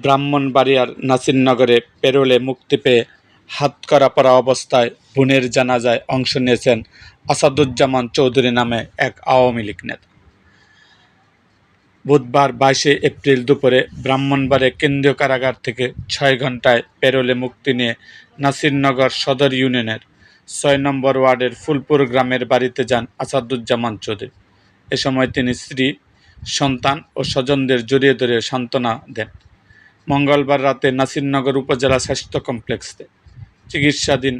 ব্রাহ্মণবাড়িয়ার নাসিরনগরে পেরোলে মুক্তি পেয়ে হাতকড়া পরা অবস্থায় বোনের জানাজায় অংশ নিয়েছেন আসাদুজ্জামান চৌধুরী নামে এক আওয়ামী লীগ নেতা। বুধবার 22 এপ্রিল দুপুরে ব্রাহ্মণবাড়িয়া কেন্দ্রীয় কারাগার থেকে 6 ঘণ্টায় পেরোলে মুক্তি নিয়ে নাসিরনগর সদর ইউনিয়নের 6 নম্বর ওয়ার্ডের ফুলপুর গ্রামের বাড়িতে যান আসাদুজ্জামান চৌধুরী। এ সময় তিনি স্ত্রী, সন্তান ও স্বজনদের জড়িয়ে ধরে সান্ত্বনা দেন। মঙ্গলবার রাতে নাসিরনগর উপজেলা স্বাস্থ্য কমপ্লেক্সে চিকিৎসাধীন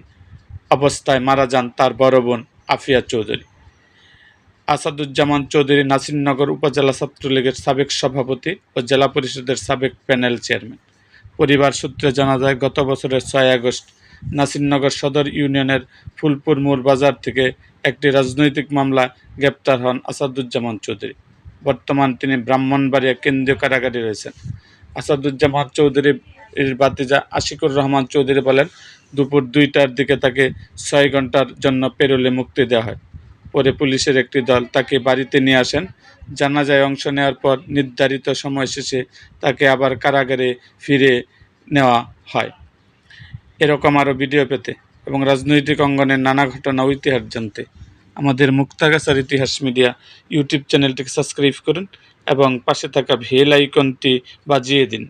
অবস্থায় মারা যান তার বড় বোন আফিয়া চৌধুরী। আসাদুজ্জামান চৌধুরী নাসিরনগর উপজেলা ছাত্রলীগের সাবেক সভাপতি ও জেলা পরিষদের সাবেক প্যানেল চেয়ারম্যান। পরিবার সূত্রে জানা যায়, গত বছরের 6 আগস্ট নাসিরনগর সদর ইউনিয়নের ফুলপুর মোড় বাজার থেকে একটি রাজনৈতিক মামলায় গ্রেপ্তার হন আসাদুজ্জামান চৌধুরী। বর্তমান তিনি ব্রাহ্মণবাড়িয়া কেন্দ্রীয় কারাগারে রয়েছেন। আসাদুজ্জামান চৌধুরীর ভাতিজা আশিকুর রহমান চৌধুরী বলেন, দুপুর 2টার দিকে তাকে 6 ঘণ্টার জন্য পেরোলে মুক্তি দেওয়া হয়। পরে পুলিশের একটি দল তাকে বাড়িতে নিয়ে আসেন। জানাজায় অংশ নেওয়ার পর নির্ধারিত সময় শেষে তাকে আবার কারাগারে ফিরে নেওয়া হয়। এরকম আরও ভিডিও পেতে এবং রাজনৈতিক অঙ্গনের নানা ঘটনা ও ইতিহাস জানতে আমাদের মুক্তাগাছার ইতিহাস মিডিয়া ইউটিউব চ্যানেলটিকে সাবস্ক্রাইব করুন এবং পাশে থাকা বেল আইকনটি বাজিয়ে দিন।